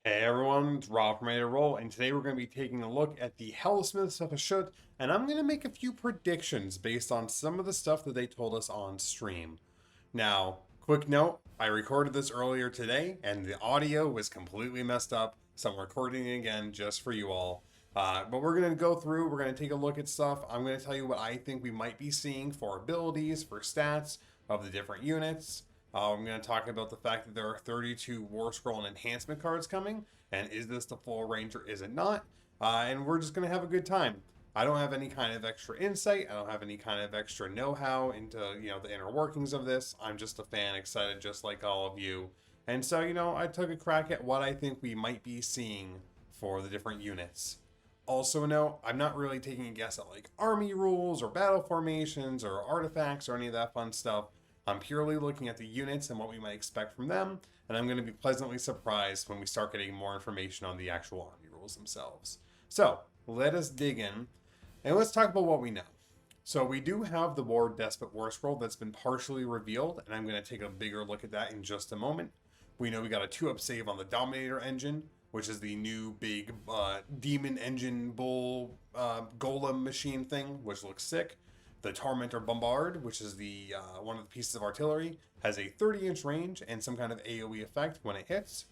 Hey everyone, it's Robb from Roll, and today we're going to be taking a look at the Helsmiths of Hashut, and I'm going to make a few predictions based on some of the stuff that they told us on stream. Now, quick note, I recorded this earlier today, and the audio was completely messed up, so I'm recording it again just for you all. But we're going to go through, we're going to take a look at stuff. I'm going to tell you what I think we might be seeing for abilities, for stats of the different units. I'm going to talk about the fact that there are 32 War Scroll and enhancement cards coming, and is this the full range or is it not? And we're just going to have a good time. I don't have any kind of extra insight. I don't have any kind of extra know-how into the inner workings of this. I'm just a fan, excited, just like all of you. And so I took a crack at what I think we might be seeing for the different units. Also, no, I'm not really taking a guess at like army rules or battle formations or artifacts or any of that fun stuff. I'm purely looking at the units and what we might expect from them, and I'm going to be pleasantly surprised when we start getting more information on the actual army rules themselves. So, let us dig in, and let's talk about what we know. So, we do have the War Despot War Scroll that's been partially revealed, and I'm going to take a bigger look at that in just a moment. We know we got a 2-up save on the Dominator engine, which is the new big demon engine bull golem machine thing, which looks sick. The tormentor bombard, which is the one of the pieces of artillery, has a 30-inch range and some kind of AoE effect when it hits.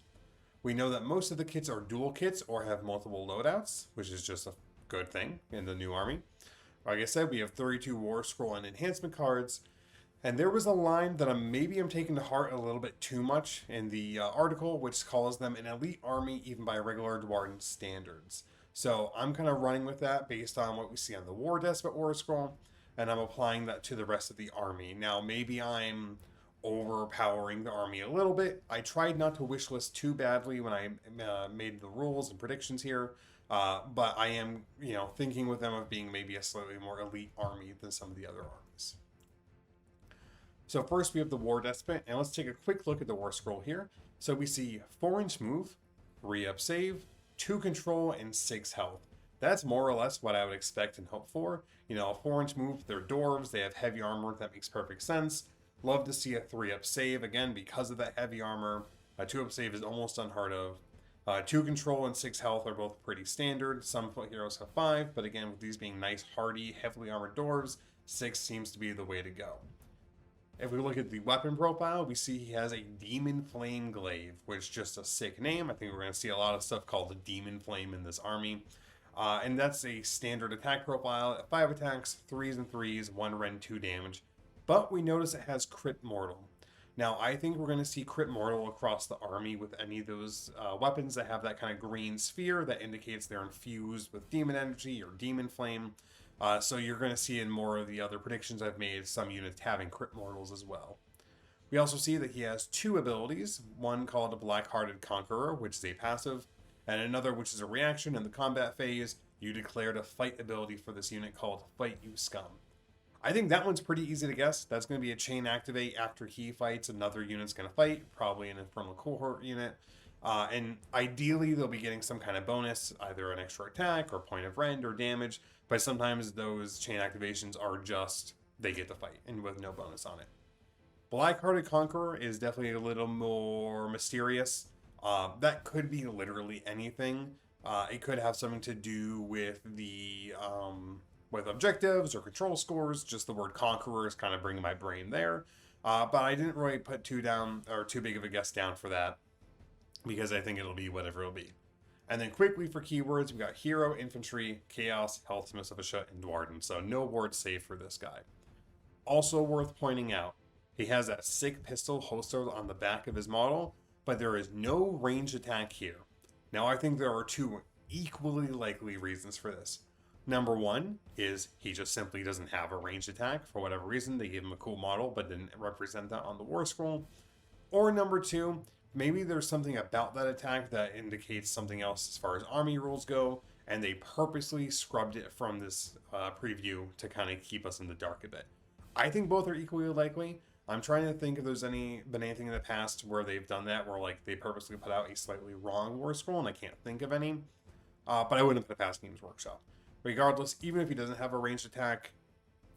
We know that most of the kits are dual kits or have multiple loadouts, which is just a good thing in the new army. Like I said, we have 32 War Scroll and enhancement cards. And there was a line that I'm taking to heart a little bit too much in the article, which calls them an elite army even by regular Dwarden standards. So I'm kind of running with that based on what we see on the War Despot War Scroll, and I'm applying that to the rest of the army. Now, maybe I'm overpowering the army a little bit. I tried not to wish list too badly when I made the rules and predictions here, but I am, thinking with them of being maybe a slightly more elite army than some of the other armies. So first we have the War Despot, and let's take a quick look at the War Scroll here. So we see 4-inch move, 3-up save, 2 control, and 6 health. That's more or less what I would expect and hope for. A 4-inch move, they're dwarves, they have heavy armor, that makes perfect sense. Love to see a 3-up save, again, because of that heavy armor. A 2-up save is almost unheard of. 2 control and 6 health are both pretty standard. Some foot heroes have 5, but again, with these being nice, hardy, heavily armored dwarves, 6 seems to be the way to go. If we look at the weapon profile, we see he has a Demon Flame Glaive, which is just a sick name. I think we're going to see a lot of stuff called the Demon Flame in this army. And that's a standard attack profile at 5 attacks, 3s and 3s, 1 rend, 2 damage. But we notice it has crit mortal. Now, I think we're going to see crit mortal across the army with any of those weapons that have that kind of green sphere that indicates they're infused with demon energy or demon flame. So you're going to see in more of the other predictions I've made some units having crit mortals as well. We also see that he has 2 abilities, one called a Black-Hearted Conqueror, which is a passive, and another which is a reaction in the combat phase. You declared a fight ability for this unit called Fight You Scum. I think that one's pretty easy to guess. That's going to be a chain activate after he fights. Another unit's going to fight, probably an Infernal Cohort unit. And ideally, they'll be getting some kind of bonus, either an extra attack or point of rend or damage. But sometimes those chain activations are just, they get to fight and with no bonus on it. Black-Hearted Conqueror is definitely a little more mysterious. That could be literally anything. It could have something to do with the with objectives or control scores. Just the word conqueror is kind of bringing my brain there. But I didn't really put too big of a guess down for that, because I think it'll be whatever it'll be. And then quickly for keywords, we got hero, infantry, chaos, Helsmiths of Hashut, and Dwarden. So no word safe for this guy. Also worth pointing out, he has that sick pistol holstered on the back of his model, but there is no ranged attack here. Now I think there are 2 equally likely reasons for this. Number 1 is he just simply doesn't have a ranged attack. For whatever reason, they gave him a cool model, but didn't represent that on the War Scroll. Or number 2, maybe there's something about that attack that indicates something else as far as army rules go, and they purposely scrubbed it from this preview to kind of keep us in the dark a bit. I think both are equally likely. I'm trying to think if there's been anything in the past where they've done that, where like they purposely put out a slightly wrong War Scroll, and I can't think of any. But I wouldn't put it past Games Workshop. Regardless, even if he doesn't have a ranged attack,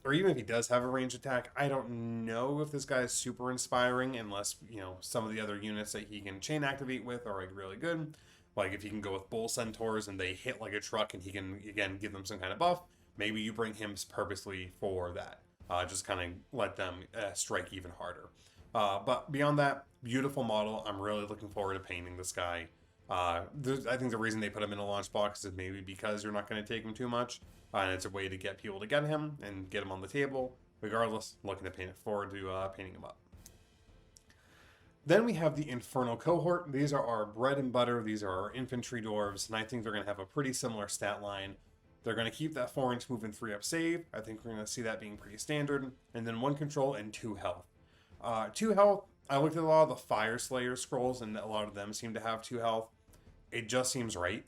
or even if he does have a ranged attack, I don't know if this guy is super inspiring unless, some of the other units that he can chain activate with are like really good. Like if he can go with bull centaurs and they hit like a truck and he can again give them some kind of buff, maybe you bring him purposely for that. Just kind of let them strike even harder. But beyond that, beautiful model. I'm really looking forward to painting this guy. I think the reason they put him in a launch box is maybe because you're not going to take him too much, and it's a way to get people to get him and get him on the table. Regardless, looking to paint it forward to painting him up. Then we have the Infernal Cohort. These are our bread and butter. These are our infantry dwarves, and I think they're going to have a pretty similar stat line. They're going to keep that 4-inch move and 3-up save. I think we're going to see that being pretty standard. And then 1 control and 2 health. 2 health, I looked at a lot of the Fire Slayer scrolls, and a lot of them seem to have 2 health. It just seems right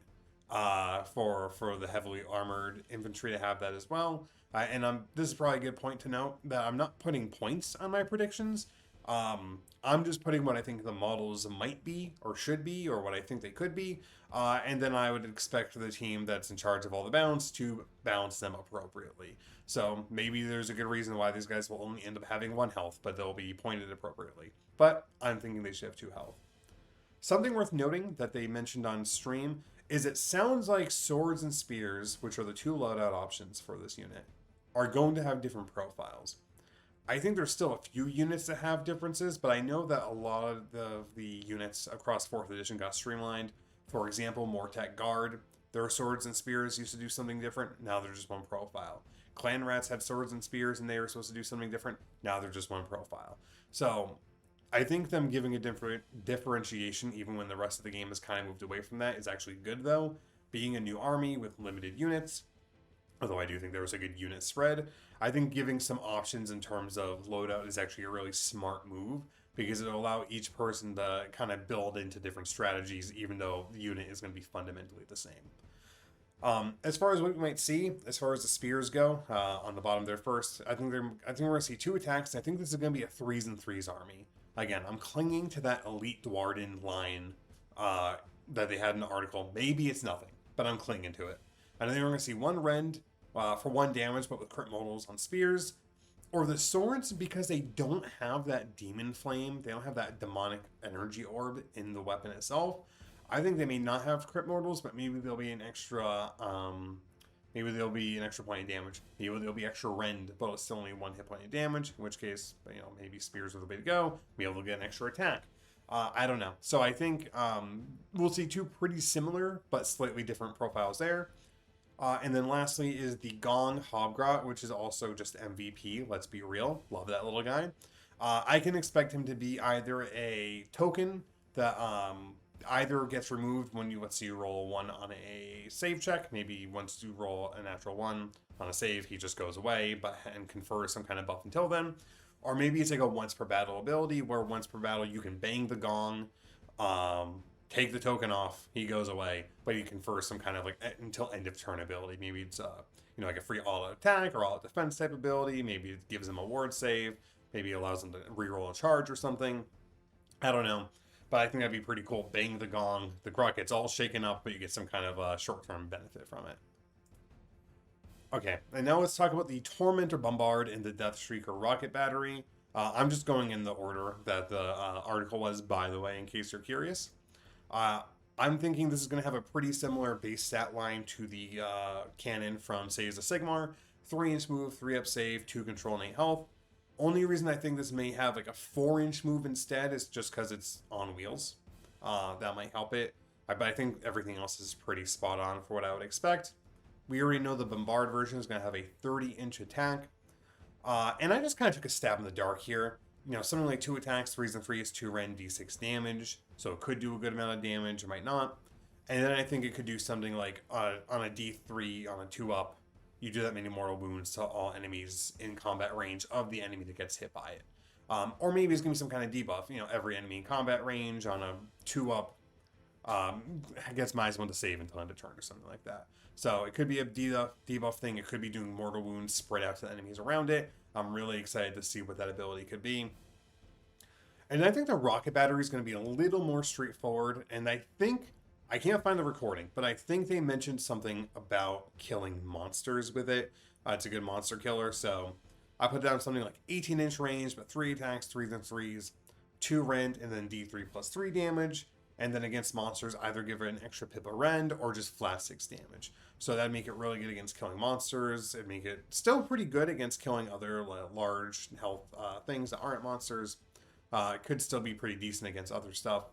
for the heavily armored infantry to have that as well. And this is probably a good point to note that I'm not putting points on my predictions. I'm just putting what I think the models might be or should be or what I think they could be. And then I would expect the team that's in charge of all the balance to balance them appropriately. So maybe there's a good reason why these guys will only end up having 1 health, but they'll be pointed appropriately. But I'm thinking they should have 2 health. Something worth noting that they mentioned on stream is it sounds like swords and spears, which are the 2 loadout options for this unit, are going to have different profiles. I think there's still a few units that have differences, but I know that a lot of the units across 4th edition got streamlined. For example, Mortek Guard, their swords and spears used to do something different. Now they're just 1 profile. Clan Rats had swords and spears and they were supposed to do something different. Now they're just 1 profile. So I think them giving a different differentiation, even when the rest of the game has kind of moved away from that, is actually good, though. Being a new army with limited units, although I do think there was a good unit spread, I think giving some options in terms of loadout is actually a really smart move, because it'll allow each person to kind of build into different strategies, even though the unit is going to be fundamentally the same. As far as what we might see, as far as the spears go, on the bottom there first, I think we're going to see 2 attacks. I think this is going to be a 3s and 3s army. Again, I'm clinging to that Elite Dwarden line that they had in the article. Maybe it's nothing, but I'm clinging to it. And I think we're going to see 1 rend for 1 damage, but with crit modals on spears. Or the swords, because they don't have that demon flame, they don't have that demonic energy orb in the weapon itself. I think they may not have crit mortals, but maybe there'll be an extra point of damage. Maybe there'll be extra rend, but it's still only 1 hit point of damage, in which case, maybe spears are the way to go. Be able to get an extra attack. I don't know. So I think we'll see 2 pretty similar, but slightly different profiles there. And then lastly is the Gong Hobgrass, which is also just MVP. Let's be real. Love that little guy. I can expect him to be either a token that either gets removed when you roll 1 on a save check. Maybe once you roll a natural 1 on a save, he just goes away and confers some kind of buff until then. Or maybe it's like a once per battle ability, where once per battle you can bang the gong, take the token off, he goes away, but he confers some kind of until end of turn ability. Maybe it's like a free all-out attack or all-out defense type ability. Maybe it gives him a ward save. Maybe it allows him to reroll a charge or something. I don't know. But I think that'd be pretty cool. Bang the gong. The Grok gets all shaken up, but you get some kind of short-term benefit from it. Okay, and now let's talk about the Tormentor Bombard and the Deathstreaker Rocket Battery. I'm just going in the order that the article was, by the way, in case you're curious. I'm thinking this is going to have a pretty similar base stat line to the cannon from Saves of Sigmar. 3-inch move, 3-up save, 2 control, and 8 health. Only reason I think this may have a 4-inch move instead is just because it's on wheels. That might help it. But I think everything else is pretty spot on for what I would expect. We already know the Bombard version is going to have a 30-inch attack. And I just kind of took a stab in the dark here. Something like 2 attacks, 3s and 3s, 2 rend, d6 damage. So it could do a good amount of damage, it might not. And then I think it could do something like on a d3, on a 2-up, you do that many mortal wounds to all enemies in combat range of the enemy that gets hit by it. Or maybe it's going to be some kind of debuff. Every enemy in combat range on a 2-up gets -1 to save until end of turn or something like that. So it could be a debuff thing. It could be doing mortal wounds spread out to the enemies around it. I'm really excited to see what that ability could be. And I think the rocket battery is going to be a little more straightforward. And I can't find the recording, but I think they mentioned something about killing monsters with it. It's a good monster killer. So I put down something like 18-inch range, but 3 attacks, 3s and 3s, 2 rend, and then d3 plus 3 damage. And then against monsters, either give it an extra pip a rend or just flat 6 damage. So that'd make it really good against killing monsters. It'd make it still pretty good against killing other large health things that aren't monsters. It could still be pretty decent against other stuff.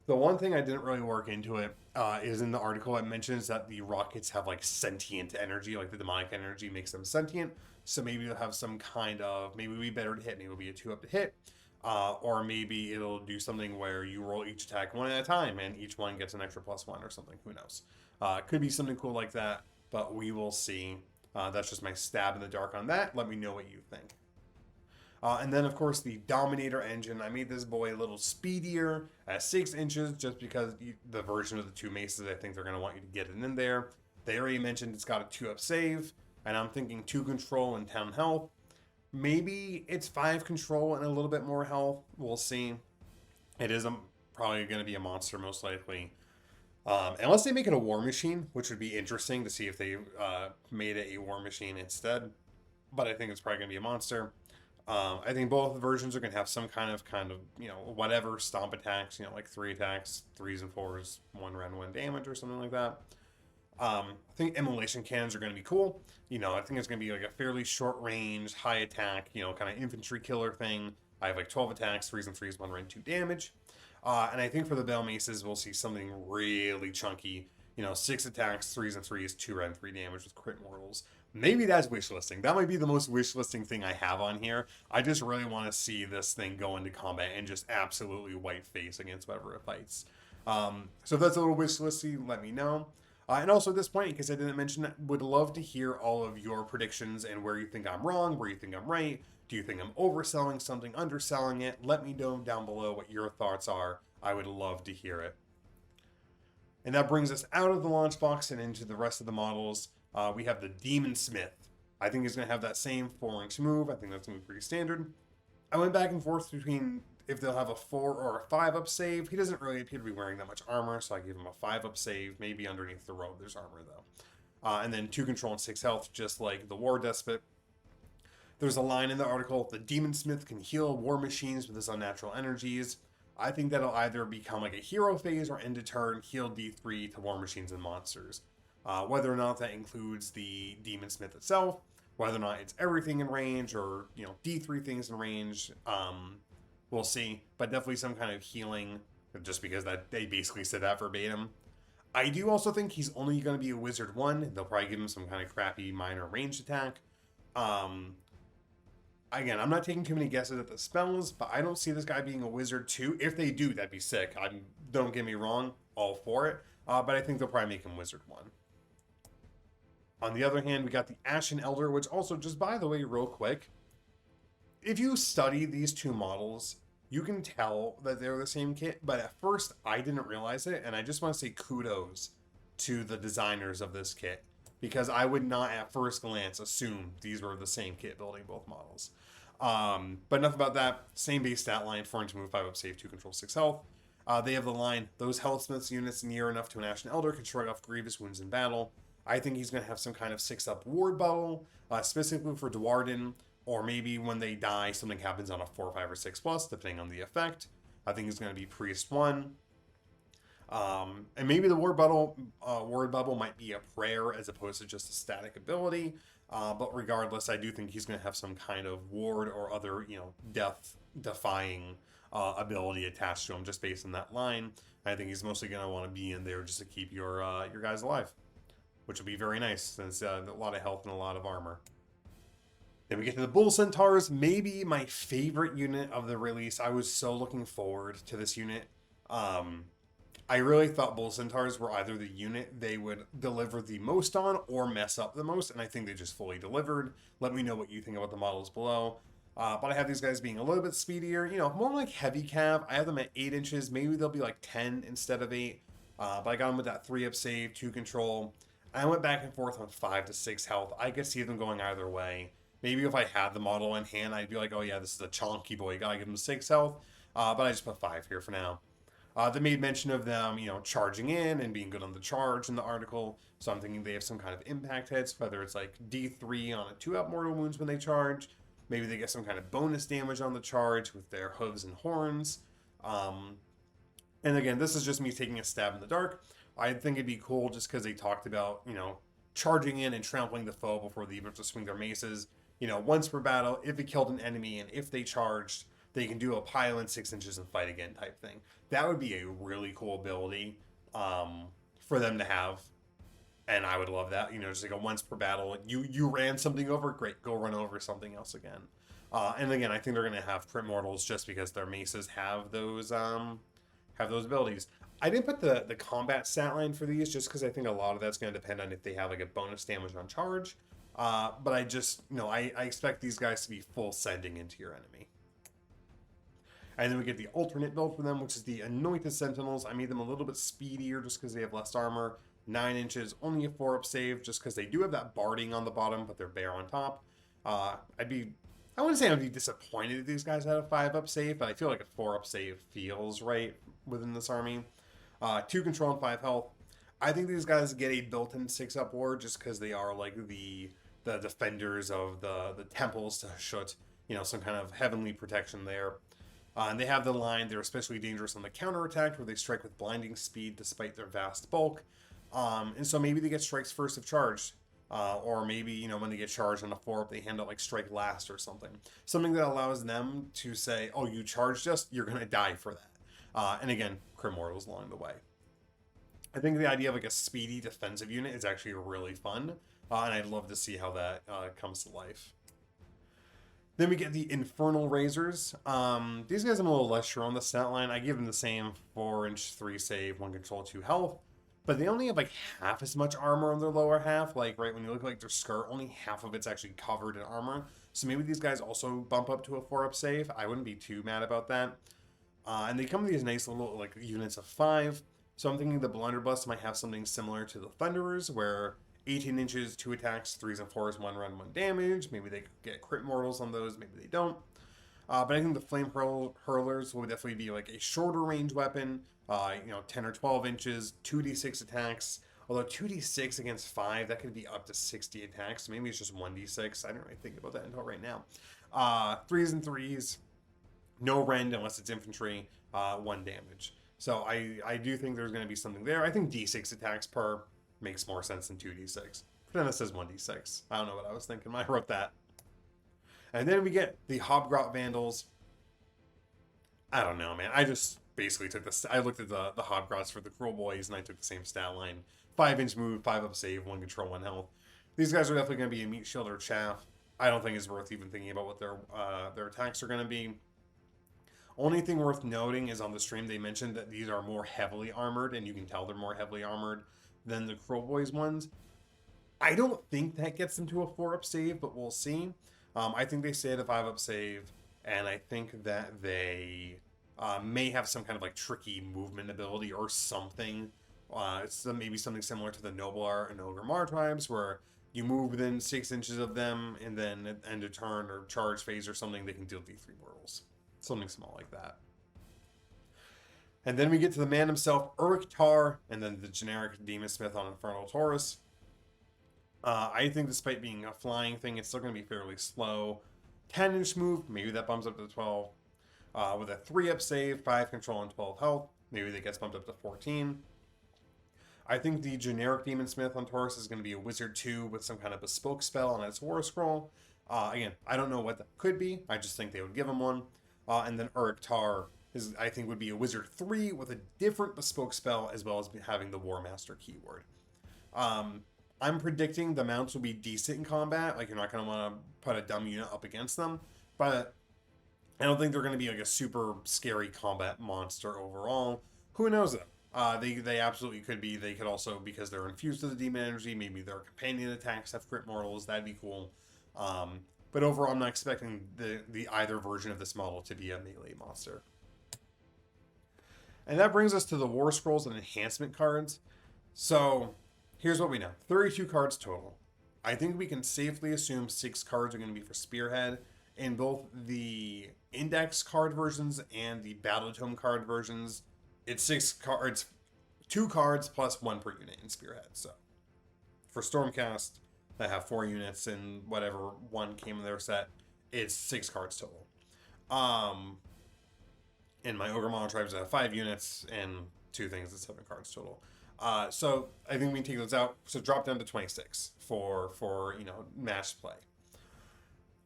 The one thing I didn't really work into it is in the article it mentions that the rockets have like sentient energy, like the demonic energy makes them sentient. So maybe they'll have some kind of, maybe it'll be better to hit, maybe it'll be a 2-up to hit. Or maybe it'll do something where you roll each attack one at a time and each one gets an extra +1 or something. Who knows? Could be something cool like that, but we will see. That's just my stab in the dark on that. Let me know what you think. And then, of course, the Dominator engine. I made this boy a little speedier at 6 inches just because the version of the 2 maces, I think they're going to want you to get it in there. They already mentioned it's got a 2-up save, and I'm thinking 2 control and 10 health. Maybe it's 5 control and a little bit more health. We'll see. It is probably going to be a monster, most likely. Unless they make it a war machine, which would be interesting to see if they made it a war machine instead. But I think it's probably going to be a monster. I think both versions are going to have some kind of, whatever stomp attacks, like 3 attacks, 3s and 4s, 1 rend, 1 damage or something like that. I think immolation cannons are going to be cool. I think it's going to be like a fairly short range, high attack, kind of infantry killer thing. I have like 12 attacks, 3s and 3s, 1 rend, 2 damage. And I think for the Bell Maces, we'll see something really chunky. 6 attacks, 3s and 3s, 2 rend, 3 damage with crit mortals. Maybe that's wish listing. That might be the most wish listing thing I have on here. I just really want to see this thing go into combat and just absolutely white face against whoever it fights. So if that's a little wish listing, let me know. And also at this point, because I didn't mention it, would love to hear all of your predictions and where you think I'm wrong, where you think I'm right. Do you think I'm overselling something, underselling it? Let me know down below what your thoughts are. I would love to hear it. And that brings us out of the launch box and into the rest of the models. We have the Demon Smith. I think he's going to have that same 4-inch move. I think that's going to be pretty standard. I went back and forth between if they'll have a 4 or a 5-up save. He doesn't really appear to be wearing that much armor, so I give him a 5-up save. Maybe underneath the robe there's armor, though. And then 2 control and 6 health, just like the War Despot. There's a line in the article, the Demon Smith can heal war machines with his unnatural energies. I think that'll either become like a hero phase or end of turn, heal D3 to war machines and monsters. Whether or not that includes the Demon Smith itself, whether or not it's everything in range or, D3 things in range, we'll see. But definitely some kind of healing, just because that they basically said that verbatim. I do also think he's only going to be a Wizard 1. They'll probably give him some kind of crappy minor ranged attack. Again, I'm not taking too many guesses at the spells, but I don't see this guy being a Wizard 2. If they do, that'd be sick. Don't get me wrong, all for it. But I think they'll probably make him Wizard 1. On the other hand, we got the Ashen Elder, which also, just by the way, real quick, if you study these 2 models, you can tell that they're the same kit, but at first I didn't realize it, and I just want to say kudos to the designers of this kit, because I would not at first glance assume these were the same kit building both models. But enough about that. Same base stat line, 4-inch move, 5-up save, 2 control, 6 health. They have the line, those Helsmiths units near enough to an Ashen Elder can shrug off grievous wounds in battle. I think he's going to have some kind of 6-up ward bubble, specifically for Duardin, or maybe when they die, something happens on a 4, 5, or 6+, depending on the effect. I think he's going to be Priest 1. And maybe the ward bubble might be a prayer as opposed to just a static ability. But regardless, I do think he's going to have some kind of ward or other, death-defying ability attached to him just based on that line. I think he's mostly going to want to be in there just to keep your guys alive, which will be very nice since a lot of health and a lot of armor. Then we get to the Bull Centaurs, maybe my favorite unit of the release. I was so looking forward to this unit. I really thought Bull Centaurs were either the unit they would deliver the most on or mess up the most, and I think they just fully delivered. Let me know what you think about the models below. But I have these guys being a little bit speedier, more like heavy cav. I have them at 8 inches. Maybe they'll be like 10 instead of 8. But I got them with that 3-up save, 2 control. I went back and forth on 5 to 6 health. I could see them going either way. Maybe if I had the model in hand, I'd be like, oh yeah, this is a chonky boy. Gotta give him 6 health. But I just put 5 here for now. They made mention of them, charging in and being good on the charge in the article. So I'm thinking they have some kind of impact hits, whether it's like D3 on a 2-up mortal wounds when they charge. Maybe they get some kind of bonus damage on the charge with their hooves and horns. And again, this is just me taking a stab in the dark. I think it'd be cool just because they talked about, charging in and trampling the foe before they even have to swing their maces. Once per battle, if it killed an enemy and if they charged, they can do a pile in 6 inches and fight again type thing. That would be a really cool ability for them to have. And I would love that. Just like a once per battle. You ran something over, great, go run over something else again. And again, I think they're going to have crit mortals just because their maces have those abilities. I didn't put the combat stat line for these just because I think a lot of that's going to depend on if they have like a bonus damage on charge. But I just, I expect these guys to be full sending into your enemy. And then we get the alternate build for them, which is the anointed sentinels. I made them a little bit speedier just because they have less armor. 9 inches, only a 4-up save, just because they do have that barding on the bottom, but they're bare on top. I wouldn't say I'd be disappointed if these guys had a 5-up save, but I feel like a 4-up save feels right within this army. 2 control and 5 health. I think these guys get a built-in 6-up ward just because they are like the defenders of the temples to Hashut. Some kind of heavenly protection there. And they have the line, they're especially dangerous on the counterattack, where they strike with blinding speed despite their vast bulk. And so maybe they get strikes first if charged. Or maybe, when they get charged on a 4-up, they hand out like strike last or something. Something that allows them to say, oh, you charged us, you're going to die for that. And again, crit mortals along the way. I think the idea of like a speedy defensive unit is actually really fun. And I'd love to see how that comes to life. Then we get the Infernal Razors. These guys I'm a little less sure on the stat line. I give them the same 4-inch, 3 save, 1 control, 2 health. But they only have like half as much armor on their lower half. Like, right, when you look at like their skirt, only half of it's actually covered in armor. So maybe these guys also bump up to a 4-up save. I wouldn't be too mad about that. And they come with these nice little like units of 5. So I'm thinking the Blunderbuss might have something similar to the Thunderers, where 18 inches, 2 attacks, 3s and 4s, 1 run, 1 damage. Maybe they could get crit mortals on those, maybe they don't. But I think the Flame Hurlers will definitely be like a shorter range weapon. 10 or 12 inches, 2d6 attacks. Although 2d6 against 5, that could be up to 60 attacks. So maybe it's just 1d6. I didn't really think about that until right now. 3s and 3s, no rend unless it's infantry, 1 damage. So I do think there's going to be something there. I think d6 attacks per makes more sense than 2d6. Pretend this says 1d6. I don't know what I was thinking when I wrote that. And then we get the hobgrass vandals. I don't know, man. I just basically took this. I looked at the hobgrass for the cruel boys, and I took the same stat line: 5-inch move, 5-up save, 1 control, 1 health. These guys are definitely going to be a meat shield or chaff. I don't think it's worth even thinking about what their attacks are going to be. Only thing worth noting is on the stream they mentioned that these are more heavily armored, and you can tell they're more heavily armored than the cruel boys ones. I don't think that gets them to a 4-up save, but we'll see. I think they stay at a 5-up save, and I think that they may have some kind of like tricky movement ability or something. It's maybe something similar to the Noblar and Ogre tribes, where you move within 6 inches of them, and then at end of turn or charge phase or something, they can deal D3 mortals. Something small like that. And then we get to the man himself, Tar, and then the generic Demon Smith on Infernal Taurus. I think despite being a flying thing, it's still going to be fairly slow. 10-inch move, maybe that bumps up to 12. With a 3-up save, 5 control, and 12 health, maybe that gets bumped up to 14. I think the generic Demon Smith on Taurus is going to be a Wizard 2 with some kind of bespoke spell on its War Scroll. Again, I don't know what that could be. I just think they would give him one. And then Tar I think would be a Wizard 3 with a different bespoke spell, as well as having the War Master keyword. I'm predicting the mounts will be decent in combat. Like, you're not going to want to put a dumb unit up against them. But I don't think they're going to be like a super scary combat monster overall. Who knows though? They absolutely could be. They could also, because they're infused with the demon energy, maybe their companion attacks have crit mortals. That'd be cool. But overall, I'm not expecting the either version of this model to be a melee monster. And that brings us to the War Scrolls and enhancement cards. So here's what we know. 32 cards total. I think we can safely assume 6 cards are going to be for Spearhead. In both the Index card versions and the Battle Tome card versions, it's 6 cards, 2 cards plus 1 per unit in Spearhead. So for Stormcast, that have 4 units and whatever one came in their set, it's 6 cards total. And and my ogre model tribes have 5 units and 2 things at 7 cards total. So I think we can take those out. So drop down to 26 for match play.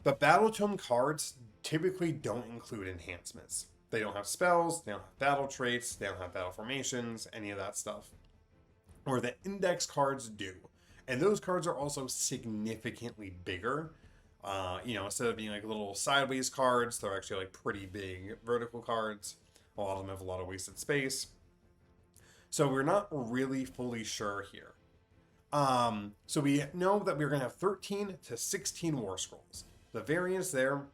The battle tome cards typically don't include enhancements. They don't have spells, they don't have battle traits, they don't have battle formations, any of that stuff. Or the index cards do. And those cards are also significantly bigger. Instead of being like little sideways cards, they're actually like pretty big vertical cards. A lot of them have a lot of wasted space. So we're not really fully sure here. So we know that we're going to have 13 to 16 war scrolls. The variance there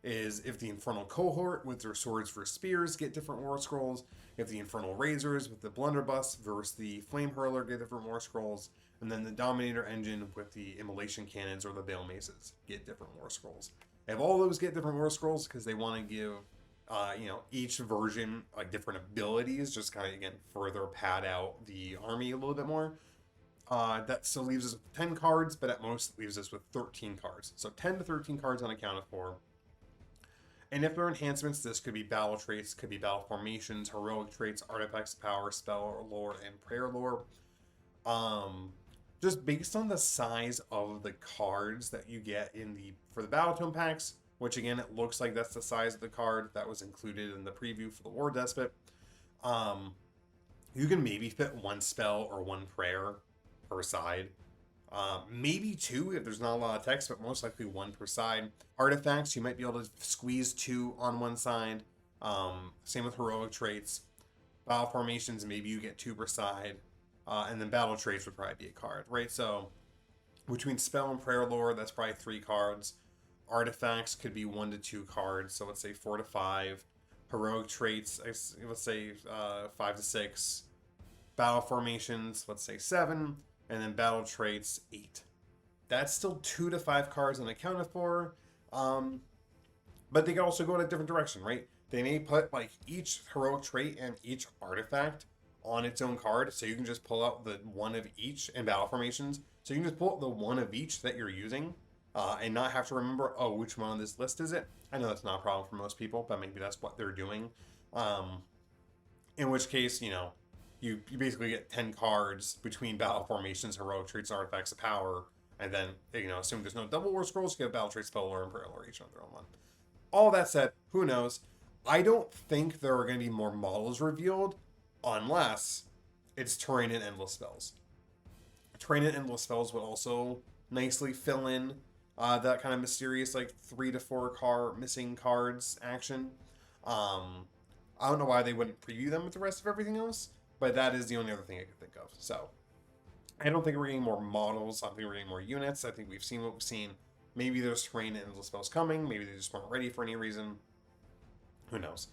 is if the Infernal Cohort with their swords for spears get different war scrolls, if the Infernal Razors with the blunderbuss versus the Flame Hurler get different war scrolls, and then the Dominator engine with the Immolation Cannons or the Bale Maces get different war scrolls. If all those get different war scrolls because they want to give each version like different abilities, just kind of again further pad out the army a little bit more. That still leaves us with 10 cards, but at most leaves us with 13 cards. So 10 to 13 cards unaccounted for. And if there are enhancements, this could be battle traits, could be battle formations, heroic traits, artifacts of power, spell lore, and prayer lore. Just based on the size of the cards that you get for the battle tome packs, which again, it looks like that's the size of the card that was included in the preview for the War Despot. You can maybe fit 1 spell or 1 prayer per side. Maybe 2 if there's not a lot of text, but most likely 1 per side. Artifacts, you might be able to squeeze 2 on one side. Same with heroic traits. Battle formations, maybe you get 2 per side. And then battle traits would probably be a card, right? So between spell and prayer lore, that's probably 3 cards. Artifacts could be 1 to 2 cards, so let's say 4 to 5. Heroic traits, let's say 5 to 6. Battle formations, let's say 7. And then battle traits, 8. That's still 2 to 5 cards unaccounted for. But they can also go in a different direction, right? They may put like each heroic trait and each artifact on its own card, so you can just pull out the 1 of each in battle formations. So you can just pull out the 1 of each that you're using, and not have to remember, oh, which one on this list is it? I know that's not a problem for most people, but maybe that's what they're doing. In which case, you basically get 10 cards between battle formations, heroic traits, artifacts of power, and then, assume there's no double war scrolls, you get battle trait, spell lore, and prayer lore, each on their own one. All that said, who knows? I don't think there are going to be more models revealed unless it's terrain and endless spells. Terrain and endless spells would also nicely fill in that kind of mysterious, like 3 to 4 missing cards action. I don't know why they wouldn't preview them with the rest of everything else, but that is the only other thing I could think of. So I don't think we're getting more models. I don't think we're getting more units. I think we've seen what we've seen. Maybe there's terrain and endless spells coming. Maybe they just weren't ready for any reason. Who knows?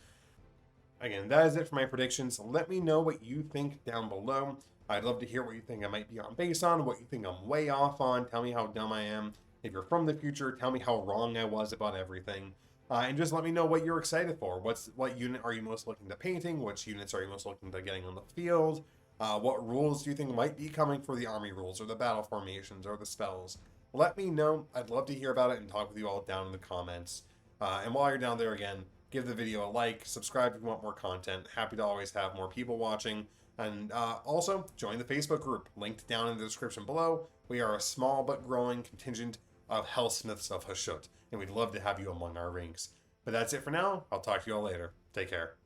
Again, that is it for my predictions. Let me know what you think down below. I'd love to hear what you think I might be on base on, what you think I'm way off on. Tell me how dumb I am. If you're from the future, tell me how wrong I was about everything. And just let me know what you're excited for. What unit are you most looking to painting? Which units are you most looking to getting on the field? What rules do you think might be coming for the army rules or the battle formations or the spells? Let me know. I'd love to hear about it and talk with you all down in the comments. And while you're down there again, give the video a like, subscribe if you want more content. Happy to always have more people watching. And also, join the Facebook group, linked down in the description below. We are a small but growing contingent of Helsmiths of Hashut, and we'd love to have you among our ranks. But that's it for now. I'll talk to you all later. Take care.